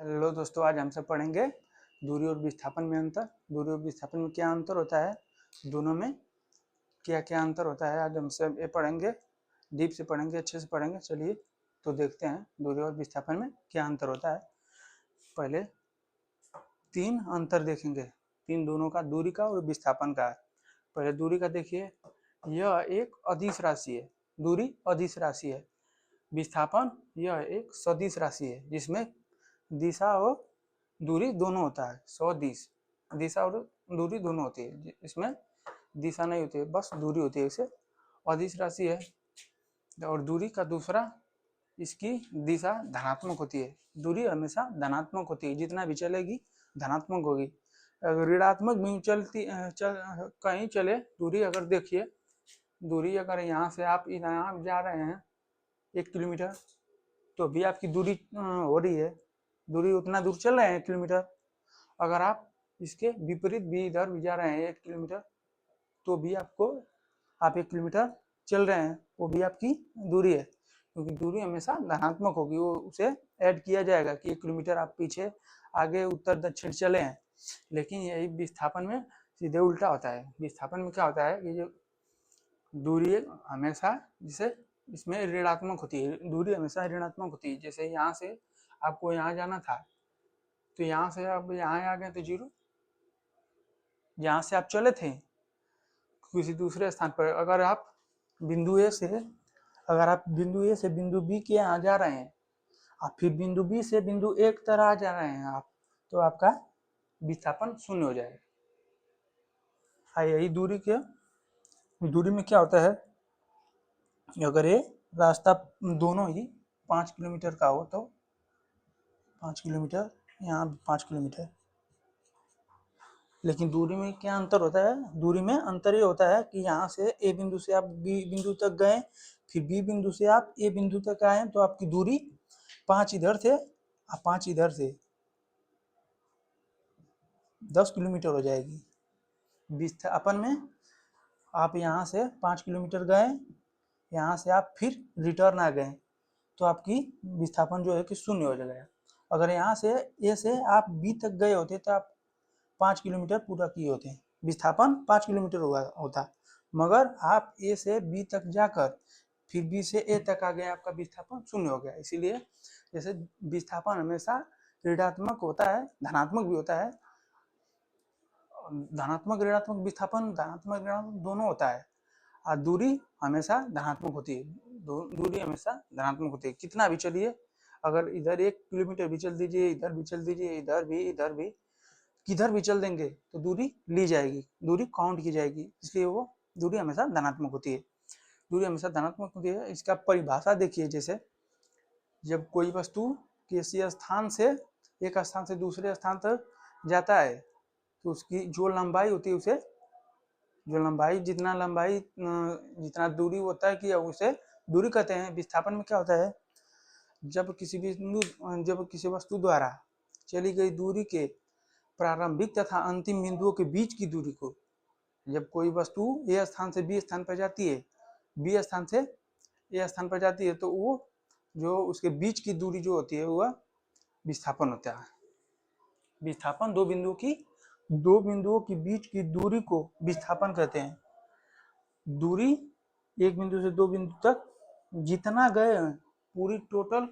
Hello दोस्तों, आज हम सब पढ़ेंगे दूरी और विस्थापन में अंतर। दूरी और विस्थापन में क्या अंतर होता है, दोनों में क्या क्या अंतर होता है, आज हम सब ये पढ़ेंगे। डीप से पढ़ेंगे, अच्छे से पढ़ेंगे। चलिए तो देखते हैं दूरी और विस्थापन में क्या अंतर होता है। पहले तीन अंतर देखेंगे, तीन दोनों का, दूरी का और विस्थापन का। पहले दूरी का देखिए, यह एक अदिश राशि है। दूरी अदिश राशि है। विस्थापन यह एक सदिश राशि है जिसमें दिशा और दूरी दोनों होता है। सदिश, दिशा और दूरी दोनों होती है, इसमें दिशा नहीं होती है, बस दूरी होती है। इसे अदिश राशि है। और दूरी का दूसरा, इसकी दिशा धनात्मक होती है। दूरी हमेशा धनात्मक होती है, जितना भी चलेगी धनात्मक होगी। अगर ऋणात्मक भी कहीं चले दूरी, अगर देखिए दूरी, अगर यहाँ से आप यहाँ जा रहे हैं 1 किलोमीटर, तो भी आपकी दूरी हो रही है, दूरी उतना दूर चल रहे हैं 1 किलोमीटर। अगर आप इसके विपरीत भी इधर भी जा रहे हैं 1 किलोमीटर, तो भी आप 1 किलोमीटर चल रहे हैं, वो भी आपकी दूरी है। क्योंकि दूरी हमेशा धनात्मक होगी, वो उसे ऐड किया जाएगा कि 1 किलोमीटर आप पीछे आगे उत्तर दक्षिण चले हैं। लेकिन यही विस्थापन में सीधे उल्टा होता है। विस्थापन में क्या होता है कि जो दूरी हमेशा, जिसे इसमें ऋणात्मक होती है, दूरी हमेशा ऋणात्मक होती है। जैसे यहाँ से आपको यहाँ जाना था, तो यहाँ से आप यहाँ आ गए तो 0। यहाँ से आप चले थे किसी दूसरे स्थान पर, अगर आप बिंदु ए से बिंदु बी के यहाँ जा रहे हैं, आप फिर बिंदु बी से बिंदु ए की तरह जा रहे हैं आप, तो आपका विस्थापन 0 हो जाएगा। यही दूरी में क्या होता है, अगर ये रास्ता दोनों ही 5 किलोमीटर का हो तो 5 किलोमीटर, यहाँ 5 किलोमीटर। लेकिन दूरी में क्या अंतर होता है, दूरी में अंतर ये होता है कि यहाँ से ए बिंदु से आप बी बिंदु तक गए, फिर बी बिंदु से आप ए बिंदु तक आए, तो आपकी दूरी 5 इधर से और 5 इधर से 10 किलोमीटर हो जाएगी। विस्थापन में आप यहाँ से 5 किलोमीटर गए, यहाँ से आप फिर रिटर्न आ गए, तो आपकी विस्थापन जो है कि 0 हो जाएगा। अगर यहाँ से ए से आप बी तक गए होते तो आप 5 किलोमीटर पूरा किए होते, विस्थापन 5 किलोमीटर होता। मगर आप ए से बी तक जाकर फिर बी से ए तक आ गए, आपका विस्थापन 0 हो गया। इसीलिए जैसे विस्थापन हमेशा ऋणात्मक होता है, धनात्मक भी होता है। धनात्मक ऋणात्मक विस्थापन, धनात्मक ऋणात्मक दोनों होता है। और दूरी हमेशा धनात्मक होती है। दूरी हमेशा धनात्मक होती है, कितना भी चलिए। अगर इधर 1 किलोमीटर भी चल दीजिए, इधर भी चल दीजिए, इधर भी किधर भी चल देंगे तो दूरी ली जाएगी, दूरी काउंट की जाएगी। इसलिए वो दूरी हमेशा धनात्मक होती है। दूरी हमेशा धनात्मक होती है। इसका परिभाषा देखिए, जैसे जब कोई वस्तु किसी स्थान से एक स्थान से दूसरे स्थान तक जाता है, तो उसकी जो लंबाई होती है, उसे जो लंबाई जितना दूरी होता है कि उसे दूरी कहते हैं। विस्थापन में क्या होता है, जब किसी वस्तु द्वारा चली गई दूरी के प्रारंभिक तथा अंतिम बिंदुओं के बीच की दूरी को, जब कोई वस्तु ए स्थान से बी स्थान पर जाती है, बी स्थान से ए स्थान पर जाती है, तो वो जो उसके बीच की दूरी जो होती है वह विस्थापन होता है। विस्थापन दो बिंदुओं की बीच की दूरी को विस्थापन कहते हैं। दूरी एक बिंदु से 2 बिंदु तक जितना गए पूरी टोटल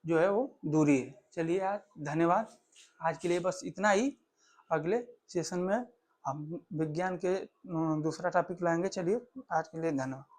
जो है वो दूरी है। चलिए आज धन्यवाद, आज के लिए बस इतना ही। अगले सेशन में हम विज्ञान के दूसरा टॉपिक लाएंगे। चलिए आज के लिए धन्यवाद।